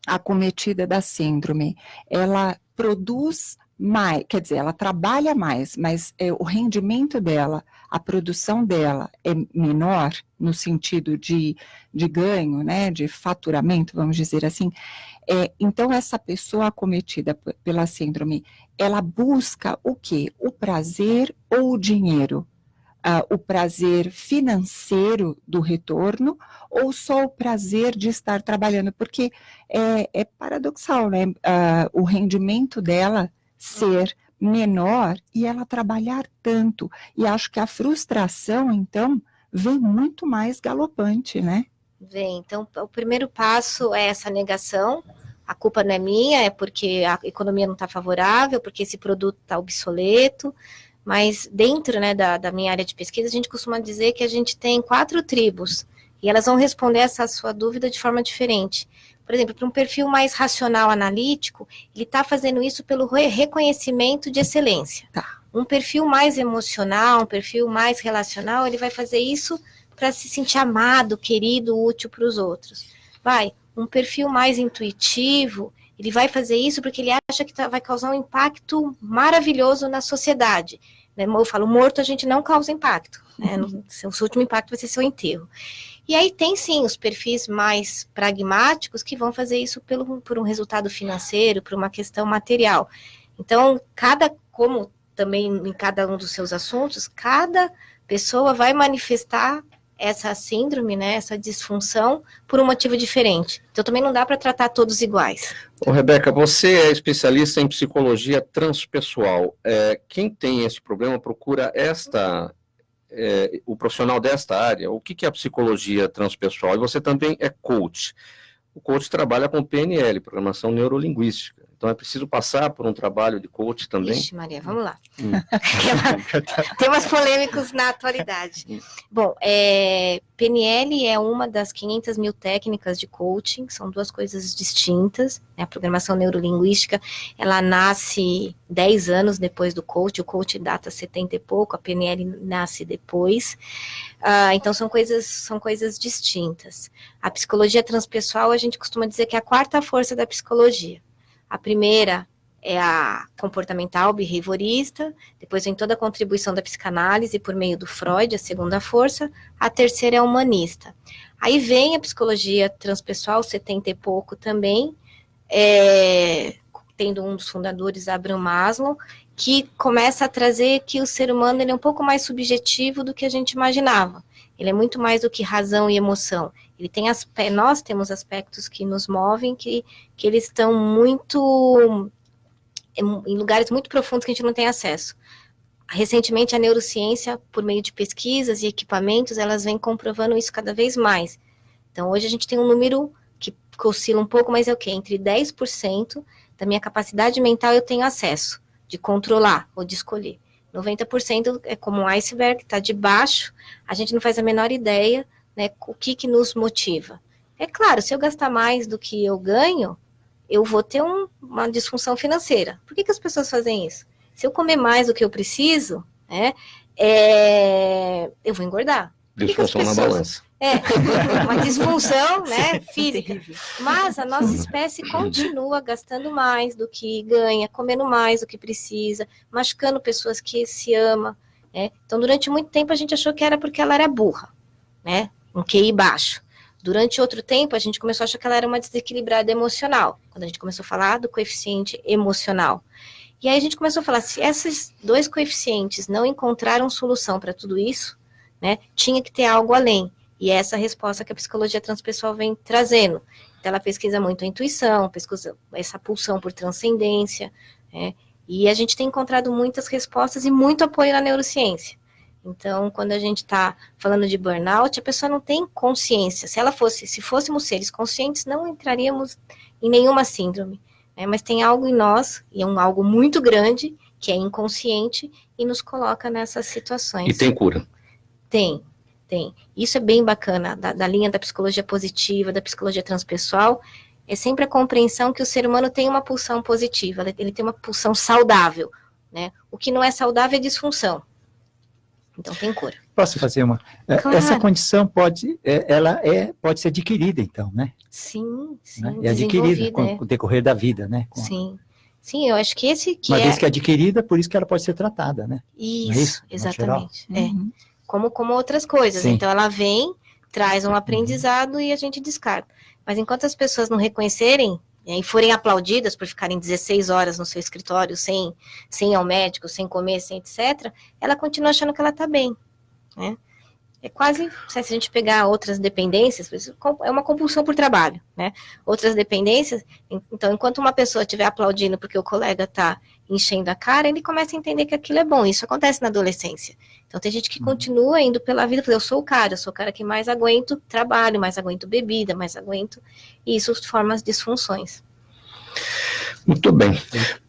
acometida da síndrome, ela produz mais, quer dizer, ela trabalha mais, mas o rendimento dela, a produção dela é menor no sentido de ganho, né, de faturamento, vamos dizer assim. Então, essa pessoa acometida pela síndrome, ela busca o quê? O prazer ou o dinheiro? O prazer financeiro do retorno ou só o prazer de estar trabalhando? Porque é paradoxal, né? O rendimento dela ser menor e ela trabalhar tanto. E acho que a frustração, então, vem muito mais galopante, né? Vem. Então, o primeiro passo é essa negação. A culpa não é minha, é porque a economia não está favorável, porque esse produto está obsoleto. Mas dentro, né, da minha área de pesquisa, a gente costuma dizer que a gente tem 4 tribos, e elas vão responder essa sua dúvida de forma diferente. Por exemplo, para um perfil mais racional, analítico, ele está fazendo isso pelo reconhecimento de excelência. Tá. Um perfil mais emocional, um perfil mais relacional, ele vai fazer isso para se sentir amado, querido, útil para os outros. Um perfil mais intuitivo, ele vai fazer isso porque ele acha que vai causar um impacto maravilhoso na sociedade. Eu falo, morto a gente não causa impacto, né? O seu último impacto vai ser seu enterro. E aí tem sim os perfis mais pragmáticos que vão fazer isso por um resultado financeiro, por uma questão material. Então, como também em cada um dos seus assuntos, cada pessoa vai manifestar essa síndrome, né, essa disfunção, por um motivo diferente. Então, também não dá para tratar todos iguais. Ô, Rebeca, você é especialista em psicologia transpessoal. Quem tem esse problema procura o profissional desta área. O que é a psicologia transpessoal? E você também é coach. O coach trabalha com PNL, Programação Neurolinguística. Então, é preciso passar por um trabalho de coach também? Ixi, Maria, vamos lá. Temas polêmicos na atualidade. Bom, PNL é uma das 500 mil técnicas de coaching, são 2 coisas distintas. Né? A programação neurolinguística, ela nasce 10 anos depois do coach, o coach data 70 e pouco, a PNL nasce depois. Então, são coisas distintas. A psicologia transpessoal, a gente costuma dizer que é a 4ª força da psicologia. A primeira é a comportamental, behaviorista, depois vem toda a contribuição da psicanálise por meio do Freud, a 2ª força, a 3ª é a humanista. Aí vem a psicologia transpessoal, 70 e pouco também, tendo um dos fundadores, Abraham Maslow, que começa a trazer que o ser humano ele é um pouco mais subjetivo do que a gente imaginava. Ele é muito mais do que razão e emoção. Nós temos aspectos que nos movem, que eles estão em lugares muito profundos que a gente não tem acesso. Recentemente, a neurociência, por meio de pesquisas e equipamentos, elas vêm comprovando isso cada vez mais. Então, hoje a gente tem um número que oscila um pouco, mas é o quê? Entre 10% da minha capacidade mental eu tenho acesso de controlar ou de escolher. 90% é como um iceberg, está debaixo, a gente não faz a menor ideia, né, o que nos motiva. É claro, se eu gastar mais do que eu ganho, eu vou ter uma disfunção financeira. Por que as pessoas fazem isso? Se eu comer mais do que eu preciso, né, eu vou engordar. Disfunção na balança. Uma disfunção, né, física. Mas a nossa espécie continua gastando mais do que ganha, comendo mais do que precisa, machucando pessoas que se amam, né? Então, durante muito tempo, a gente achou que era porque ela era burra, né? Um QI baixo. Durante outro tempo, a gente começou a achar que ela era uma desequilibrada emocional, quando a gente começou a falar do coeficiente emocional. E aí a gente começou a falar, se esses 2 coeficientes não encontraram solução para tudo isso, né, tinha que ter algo além. E é essa resposta que a psicologia transpessoal vem trazendo. Então, ela pesquisa muito a intuição, pesquisa essa pulsão por transcendência, né, e a gente tem encontrado muitas respostas e muito apoio na neurociência. Então, quando a gente está falando de burnout, a pessoa não tem consciência. Se fôssemos seres conscientes, não entraríamos em nenhuma síndrome. Né, mas tem algo em nós, e é algo muito grande, que é inconsciente, e nos coloca nessas situações. E tem cura? Tem. Isso é bem bacana, da linha da psicologia positiva, da psicologia transpessoal, é sempre a compreensão que o ser humano tem uma pulsão positiva, ele tem uma pulsão saudável, né? O que não é saudável é disfunção. Então tem cura. Posso fazer uma? Claro. Essa condição pode ser adquirida, então, né? Sim, Né? É adquirida com o decorrer da vida, né? Sim. Sim, eu acho que esse que Uma vez que é adquirida, por isso que ela pode ser tratada, né? Isso, Não é isso? exatamente. Uhum. Como outras coisas. Sim. Então, ela vem, traz um aprendizado e a gente descarta. Mas enquanto as pessoas não reconhecerem e forem aplaudidas por ficarem 16 horas no seu escritório sem ir ao médico, sem comer, sem etc., ela continua achando que ela está bem, né? É quase, se a gente pegar outras dependências, é uma compulsão por trabalho, né? Outras dependências, então, enquanto uma pessoa estiver aplaudindo porque o colega está enchendo a cara, ele começa a entender que aquilo é bom. Isso acontece na adolescência. Então, tem gente que continua indo pela vida, eu sou o cara que mais aguento trabalho, mais aguento bebida, mais aguento, e isso forma as disfunções. Muito bem.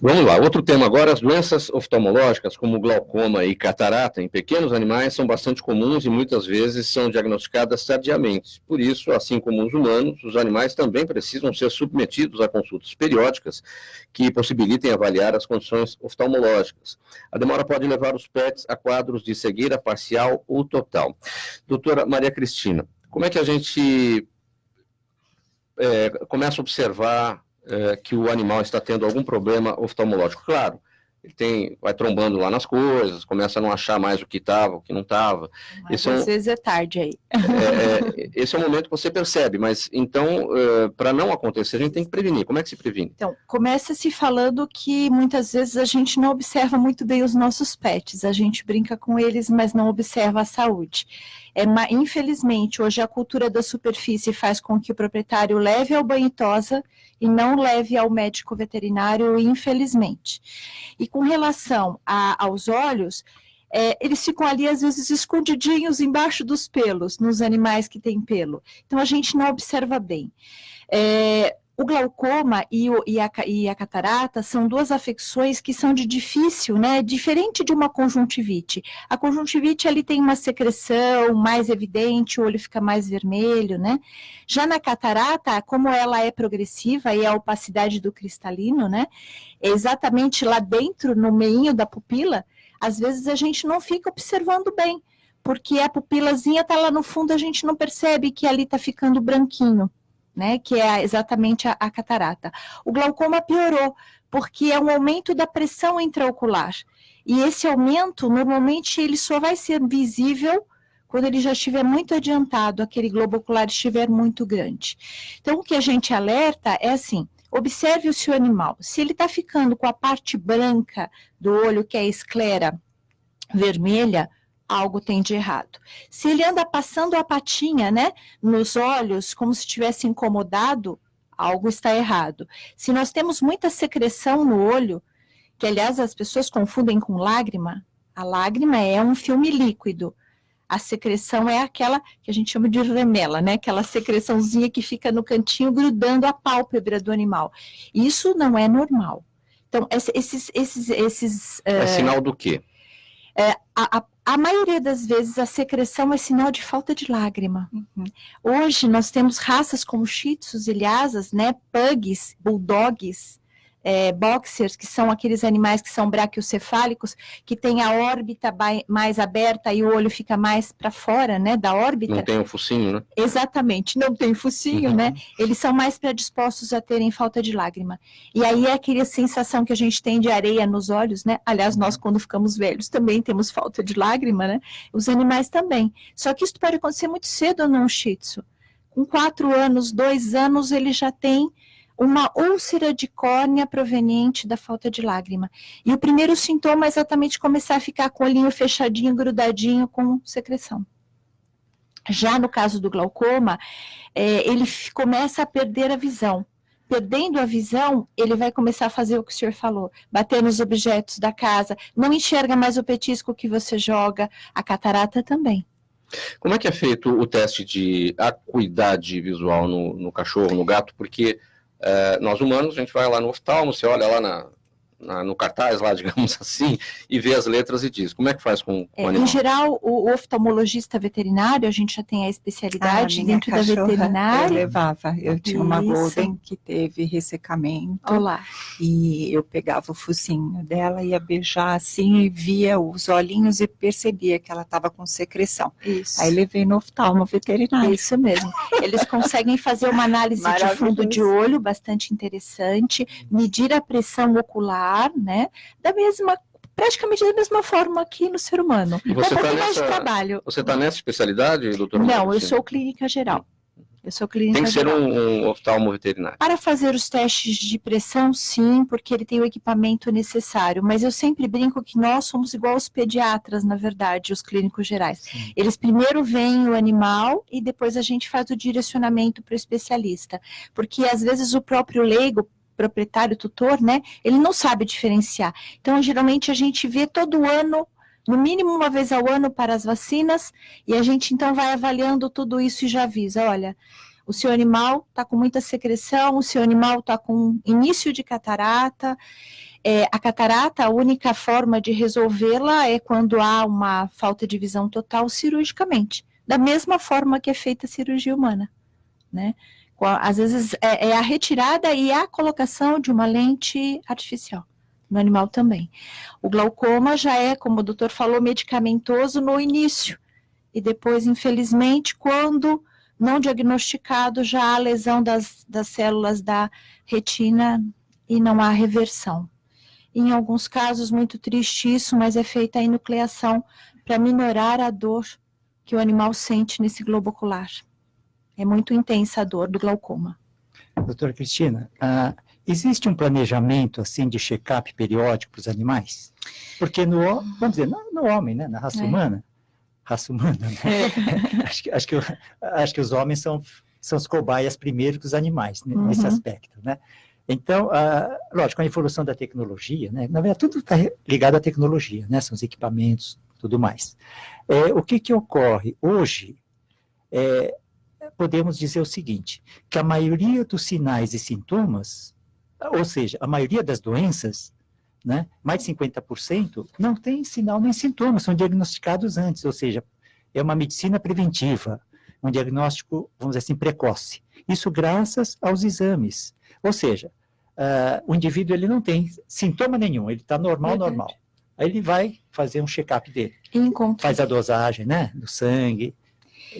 Vamos lá. Outro tema agora, as doenças oftalmológicas, como glaucoma e catarata, em pequenos animais, são bastante comuns e muitas vezes são diagnosticadas tardiamente. Por isso, assim como os humanos, os animais também precisam ser submetidos a consultas periódicas que possibilitem avaliar as condições oftalmológicas. A demora pode levar os pets a quadros de cegueira parcial ou total. Doutora Maria Cristina, como é que a gente começa a observar que o animal está tendo algum problema oftalmológico? Claro, ele vai trombando lá nas coisas, começa a não achar mais o que estava, o que não estava. Mas às vezes é tarde aí. Esse é o momento que você percebe, mas então, para não acontecer, a gente tem que prevenir. Como é que se previne? Então, começa-se falando que muitas vezes a gente não observa muito bem os nossos pets, a gente brinca com eles, mas não observa a saúde. Infelizmente, hoje a cultura da superfície faz com que o proprietário leve ao banho-tosa e não leve ao médico veterinário, infelizmente. E com relação aos olhos, eles ficam ali, às vezes, escondidinhos embaixo dos pelos, nos animais que têm pelo. Então, a gente não observa bem. O glaucoma e a catarata são duas afecções que são de difícil, né? Diferente de uma conjuntivite. A conjuntivite ali tem uma secreção mais evidente, o olho fica mais vermelho, né? Já na catarata, como ela é progressiva e a opacidade do cristalino, né? Exatamente lá dentro, no meinho da pupila, às vezes a gente não fica observando bem, porque a pupilazinha está lá no fundo, a gente não percebe que ali está ficando branquinho, né, que é exatamente a catarata. O glaucoma piorou, porque é um aumento da pressão intraocular. E esse aumento, normalmente, ele só vai ser visível quando ele já estiver muito adiantado, aquele globo ocular estiver muito grande. Então, o que a gente alerta é assim, observe o seu animal. Se ele está ficando com a parte branca do olho, que é a esclera vermelha, algo tem de errado. Se ele anda passando a patinha, né, nos olhos, como se estivesse incomodado, algo está errado. Se nós temos muita secreção no olho, que aliás as pessoas confundem com lágrima, a lágrima é um filme líquido. A secreção é aquela que a gente chama de remela, né, aquela secreçãozinha que fica no cantinho grudando a pálpebra do animal. Isso não é normal. Então, esses É sinal do quê? A maioria das vezes a secreção é sinal de falta de lágrima. Hoje nós temos raças como Shih Tzus e Lhasas, né, pugs, bulldogs, boxers, que são aqueles animais que são braquiocefálicos, que tem a órbita mais aberta e o olho fica mais para fora, né, da órbita. Não tem um focinho, né? Exatamente, não tem focinho, né? Eles são mais predispostos a terem falta de lágrima. E aí é aquela sensação que a gente tem de areia nos olhos, né? Aliás, nós quando ficamos velhos também temos falta de lágrima, né? Os animais também. Só que isso pode acontecer muito cedo num Shih Tzu. Com 4 anos, 2 anos, ele já tem uma úlcera de córnea proveniente da falta de lágrima. E o primeiro sintoma é exatamente começar a ficar com o olhinho fechadinho, grudadinho com secreção. Já no caso do glaucoma, ele começa a perder a visão. Perdendo a visão, ele vai começar a fazer o que o senhor falou, bater nos objetos da casa, não enxerga mais o petisco que você joga, a catarata também. Como é que é feito o teste de acuidade visual no cachorro, no gato? Porque nós humanos, a gente vai lá no oftalmo, você olha lá no cartaz lá, digamos assim, e vê as letras e diz. Como é que faz com o animal? Em geral, o oftalmologista veterinário, a gente já tem a especialidade dentro da veterinária. Eu tinha uma Golden que teve ressecamento. Olá. E eu pegava o focinho dela, ia beijar assim e via os olhinhos e percebia que ela estava com secreção. Isso. Aí levei no oftalmo veterinário. Isso mesmo. Eles conseguem fazer uma análise de fundo de olho bastante interessante, medir a pressão ocular, né? Praticamente da mesma forma aqui no ser humano. E você pouquinho mais de trabalho. Você está nessa especialidade, doutora? Não, eu sou clínica geral. Tem que ser um oftalmo veterinário. Para fazer os testes de pressão, sim, porque ele tem o equipamento necessário. Mas eu sempre brinco que nós somos igual os pediatras, na verdade, os clínicos gerais. Sim. Eles primeiro veem o animal e depois a gente faz o direcionamento para o especialista. Porque às vezes o próprio leigo, proprietário, tutor, né, ele não sabe diferenciar. Então, geralmente a gente vê todo ano, no mínimo uma vez ao ano para as vacinas, e a gente então vai avaliando tudo isso e já avisa, olha, o seu animal está com muita secreção, o seu animal está com início de catarata. A catarata, a única forma de resolvê-la é quando há uma falta de visão total cirurgicamente, da mesma forma que é feita a cirurgia humana, né? Às vezes é a retirada e a colocação de uma lente artificial. No animal também. O glaucoma já é, como o doutor falou, medicamentoso no início. E depois, infelizmente, quando não diagnosticado, já há lesão das células da retina e não há reversão. Em alguns casos, muito triste isso, mas é feita a enucleação para minorar a dor que o animal sente nesse globo ocular. É muito intensa a dor do glaucoma. Doutora Cristina, existe um planejamento assim de check-up periódico para os animais? Porque vamos dizer, no homem, né, na raça humana, né? Acho que os homens são os cobaias primeiro que os animais, né, nesse aspecto, né? Então, lógico, com a evolução da tecnologia, né, na verdade tudo está ligado à tecnologia, né, são os equipamentos, tudo mais. O que ocorre hoje podemos dizer o seguinte, que a maioria dos sinais e sintomas, ou seja, a maioria das doenças, né, mais de 50%, não tem sinal nem sintomas, são diagnosticados antes, ou seja, é uma medicina preventiva, um diagnóstico, vamos dizer assim, precoce. Isso graças aos exames. Ou seja, o indivíduo ele não tem sintoma nenhum, ele está normal. Aí ele vai fazer um check-up dele. Faz a dosagem, né, do sangue,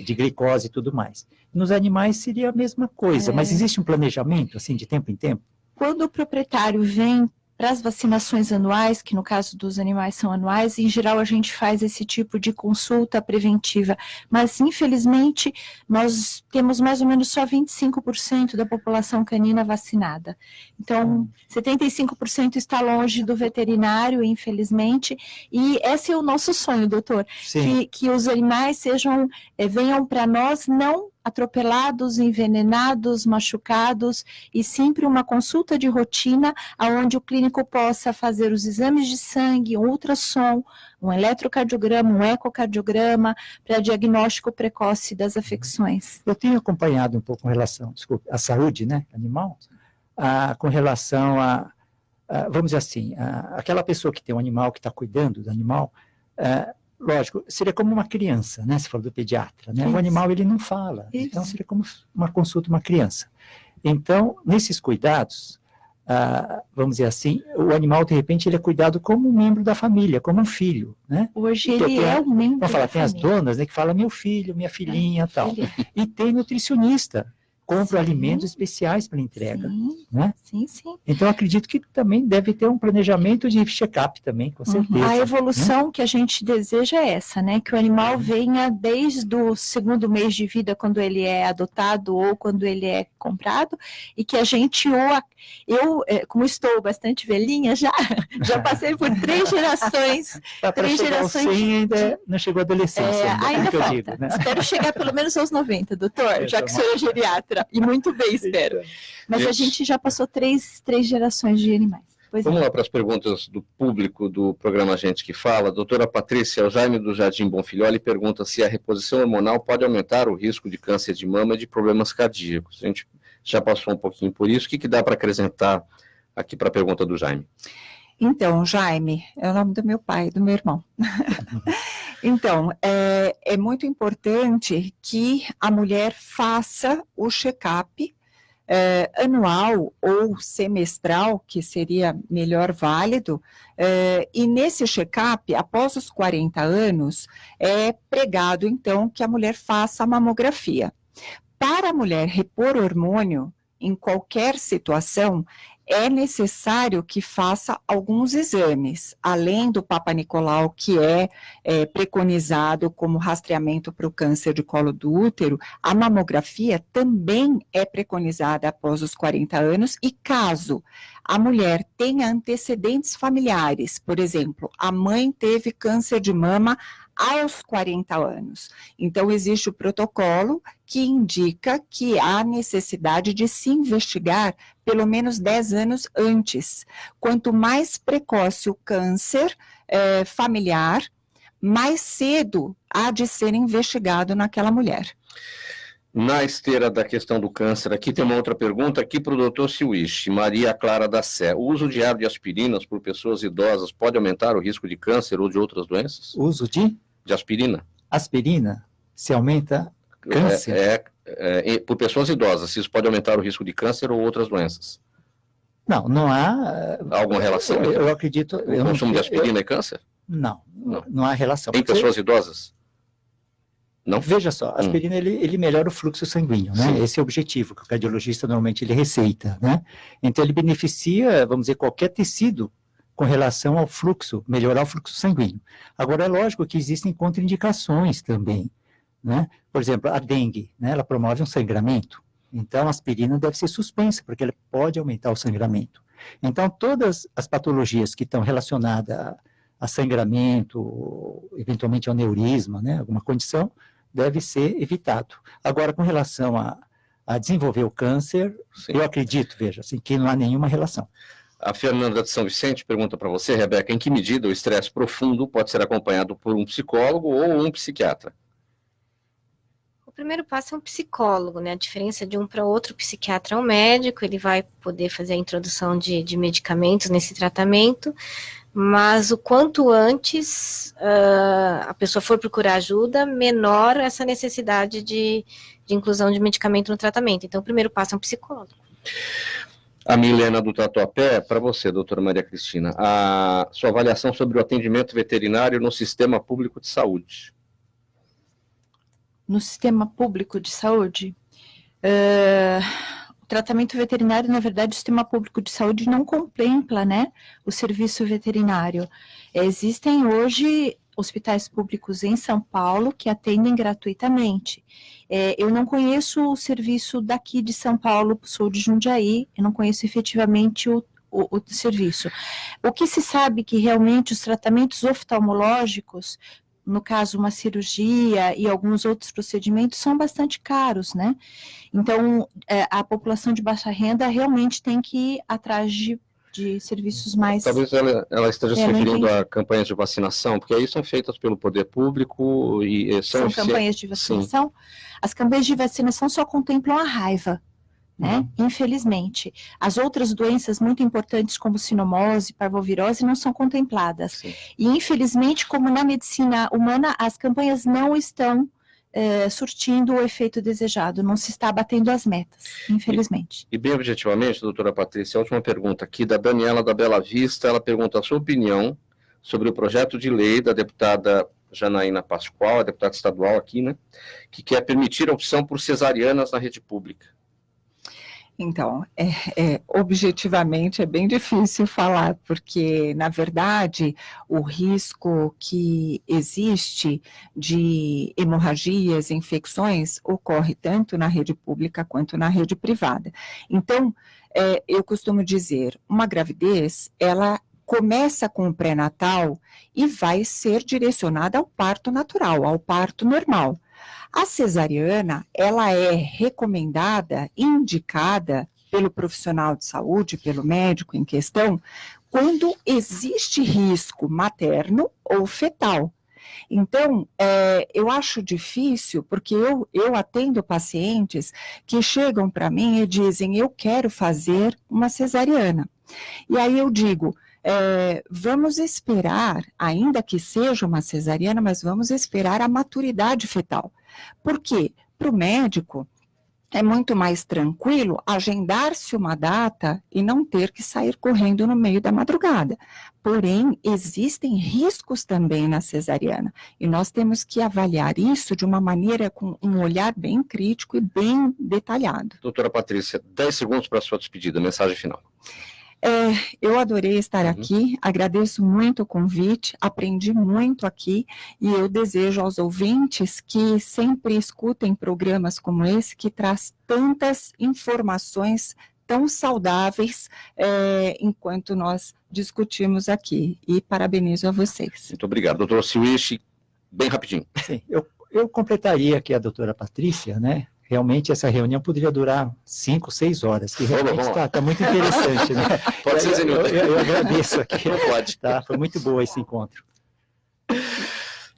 de glicose e tudo mais. Nos animais seria a mesma coisa, mas existe um planejamento, assim, de tempo em tempo? Quando o proprietário vem para as vacinações anuais, que no caso dos animais são anuais, em geral a gente faz esse tipo de consulta preventiva, mas infelizmente nós temos mais ou menos só 25% da população canina vacinada. Então, 75% está longe do veterinário, infelizmente, e esse é o nosso sonho, doutor, que os animais venham para nós não atropelados, envenenados, machucados, e sempre uma consulta de rotina, onde o clínico possa fazer os exames de sangue, um ultrassom, um eletrocardiograma, um ecocardiograma, para diagnóstico precoce das afecções. Eu tenho acompanhado um pouco com relação, à saúde, né, animal, com relação vamos dizer assim, aquela pessoa que tem um animal, que está cuidando do animal, lógico, seria como uma criança, né? Se for do pediatra, né? O animal, ele não fala. Isso. Então, seria como uma consulta uma criança. Então, nesses cuidados, vamos dizer assim, o animal, de repente, ele é cuidado como um membro da família, como um filho, né? Hoje ele é um membro da família. Tem as donas, né, que falam, meu filho, minha filhinha, tal. E tem nutricionista. Compro alimentos especiais para entrega. Né? Sim. Então, acredito que também deve ter um planejamento de check-up também, com certeza. A evolução que a gente deseja é essa, né? Que o animal venha desde o segundo mês de vida, quando ele é adotado ou quando ele é comprado, e que a gente, como estou bastante velhinha, já passei por 3 gerações. Três gerações ainda não chegou à adolescência. Ainda falta. Digo, né? Espero chegar pelo menos aos 90, doutor, já que sou eu geriatra. E muito bem, espero. Mas a gente já passou 3 gerações de animais. Vamos lá para as perguntas do público do programa Gente que Fala. Doutora Patrícia, o Jaime do Jardim Bonfilholi pergunta se a reposição hormonal pode aumentar o risco de câncer de mama e de problemas cardíacos. A gente já passou um pouquinho por isso. O que dá para acrescentar aqui para a pergunta do Jaime? Então, Jaime, é o nome do meu pai, do meu irmão. Então, é muito importante que a mulher faça o check-up anual ou semestral, que seria melhor válido, e nesse check-up, após os 40 anos, é pregado, então, que a mulher faça a mamografia. Para a mulher repor hormônio, em qualquer situação, é necessário que faça alguns exames, além do Papa Nicolau, que é preconizado como rastreamento para o câncer de colo do útero, a mamografia também é preconizada após os 40 anos, e caso a mulher tenha antecedentes familiares, por exemplo, a mãe teve câncer de mama aos 40 anos. Então, existe o protocolo que indica que há necessidade de se investigar pelo menos 10 anos antes. Quanto mais precoce o câncer familiar, mais cedo há de ser investigado naquela mulher. Na esteira da questão do câncer, aqui tem uma outra pergunta aqui para o doutor Siwish, Maria Clara da Sé. O uso diário de aspirinas por pessoas idosas pode aumentar o risco de câncer ou de outras doenças? O uso de aspirina? Aspirina se aumenta câncer? Por pessoas idosas, se isso pode aumentar o risco de câncer ou outras doenças? Não há... Alguma relação? Eu acredito... O consumo de aspirina e câncer? Não há relação. Em pessoas idosas? Não? Veja só, a aspirina ele melhora o fluxo sanguíneo, né? Sim. Esse é o objetivo que o cardiologista normalmente ele receita, né? Então ele beneficia, vamos dizer, qualquer tecido com relação ao fluxo, melhorar o fluxo sanguíneo. Agora é lógico que existem contraindicações também, né? Por exemplo, a dengue, né? Ela promove um sangramento, então a aspirina deve ser suspensa, porque ela pode aumentar o sangramento. Então todas as patologias que estão relacionadas a sangramento, eventualmente ao aneurisma, né? Alguma condição, deve ser evitado. Agora, com relação a desenvolver o câncer, sim, eu acredito, veja, assim, que não há nenhuma relação. A Fernanda de São Vicente pergunta para você, Rebeca, em que medida o estresse profundo pode ser acompanhado por um psicólogo ou um psiquiatra? O primeiro passo é um psicólogo, né? A diferença de um para outro psiquiatra é um médico, ele vai poder fazer a introdução de medicamentos nesse tratamento, mas o quanto antes a pessoa for procurar ajuda, menor essa necessidade de inclusão de medicamento no tratamento. Então, o primeiro passo é um psicólogo. A Milena do Tatuapé, para você, doutora Maria Cristina, a sua avaliação sobre o atendimento veterinário no sistema público de saúde. No sistema público de saúde, o tratamento veterinário, na verdade, o sistema público de saúde não contempla, né, o serviço veterinário. Existem hoje hospitais públicos em São Paulo que atendem gratuitamente. Eu não conheço o serviço daqui de São Paulo, sou de Jundiaí, eu não conheço efetivamente o serviço. O que se sabe que realmente os tratamentos oftalmológicos, no caso uma cirurgia e alguns outros procedimentos, são bastante caros, né? Então, a população de baixa renda realmente tem que ir atrás de serviços mais... Talvez ela esteja se referindo a campanhas de vacinação, porque aí são feitas pelo poder público e são campanhas de vacinação. Sim. As campanhas de vacinação só contemplam a raiva, né? Infelizmente. As outras doenças muito importantes, como sinomose, parvovirose, não são contempladas. Sim. E, infelizmente, como na medicina humana, as campanhas não estão surtindo o efeito desejado, não se está batendo as metas, infelizmente. E bem objetivamente, doutora Patrícia, a última pergunta aqui da Daniela da Bela Vista, ela pergunta a sua opinião sobre o projeto de lei da deputada Janaína Pascoal, a deputada estadual aqui, né, que quer permitir a opção por cesarianas na rede pública. Então, objetivamente é bem difícil falar, porque, na verdade, o risco que existe de hemorragias, infecções, ocorre tanto na rede pública quanto na rede privada. Então, eu costumo dizer, uma gravidez, ela começa com o pré-natal e vai ser direcionada ao parto natural, ao parto normal. A cesariana, ela é recomendada, indicada pelo profissional de saúde, pelo médico em questão, quando existe risco materno ou fetal. Então, eu acho difícil, porque eu atendo pacientes que chegam para mim e dizem, eu quero fazer uma cesariana. E aí eu digo, vamos esperar, ainda que seja uma cesariana, mas vamos esperar a maturidade fetal. Por quê? Para o médico, é muito mais tranquilo agendar-se uma data e não ter que sair correndo no meio da madrugada. Porém, existem riscos também na cesariana, e nós temos que avaliar isso de uma maneira com um olhar bem crítico e bem detalhado. Doutora Patrícia, 10 segundos para a sua despedida, mensagem final. Eu adorei estar aqui, agradeço muito o convite, aprendi muito aqui, e eu desejo aos ouvintes que sempre escutem programas como esse, que traz tantas informações tão saudáveis enquanto nós discutimos aqui, e parabenizo a vocês. Muito obrigado. Doutor Siwish, bem rapidinho. Sim, eu completaria aqui a doutora Patrícia, né? Realmente essa reunião poderia durar 5, 6 horas, que realmente está muito interessante, né? Pode ser, senhor. Eu agradeço aqui. Pode. Tá, foi muito boa esse encontro.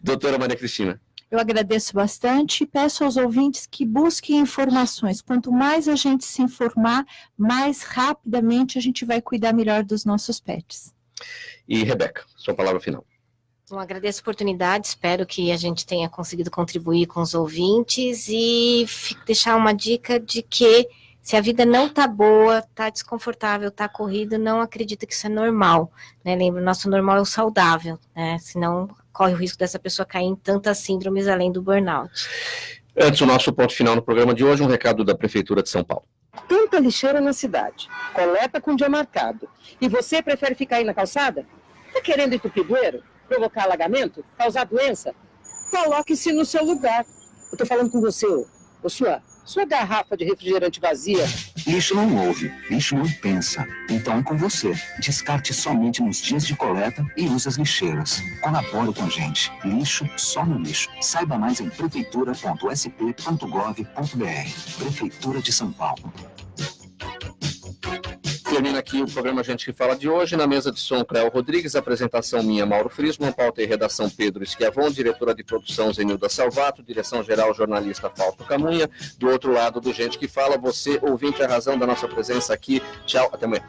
Doutora Maria Cristina. Eu agradeço bastante e peço aos ouvintes que busquem informações. Quanto mais a gente se informar, mais rapidamente a gente vai cuidar melhor dos nossos pets. E Rebeca, sua palavra final. Bom, agradeço a oportunidade, espero que a gente tenha conseguido contribuir com os ouvintes e deixar uma dica de que se a vida não está boa, está desconfortável, está corrida, não acredita que isso é normal, né? Lembra, o nosso normal é o saudável, né? Senão corre o risco dessa pessoa cair em tantas síndromes além do burnout. Antes do nosso ponto final no programa de hoje, um recado da Prefeitura de São Paulo. Tanta lixeira na cidade, coleta com dia marcado, e você prefere ficar aí na calçada? Tá querendo entupir bueiro? Provocar alagamento? Causar doença? Coloque-se no seu lugar. Eu tô falando com você, ô sua garrafa de refrigerante vazia. Lixo não ouve, lixo não pensa. Então é com você. Descarte somente nos dias de coleta e use as lixeiras. Colabore com a gente. Lixo só no lixo. Saiba mais em prefeitura.sp.gov.br. Prefeitura de São Paulo. Termina aqui o programa Gente que Fala de hoje. Na mesa de som, Cléo Rodrigues, apresentação minha, Mauro Frisman, pauta e redação Pedro Schiavon, diretora de produção Zenilda Salvato, direção-geral jornalista Fausto Camunha. Do outro lado do Gente que Fala, você, ouvinte, a razão da nossa presença aqui. Tchau, até amanhã.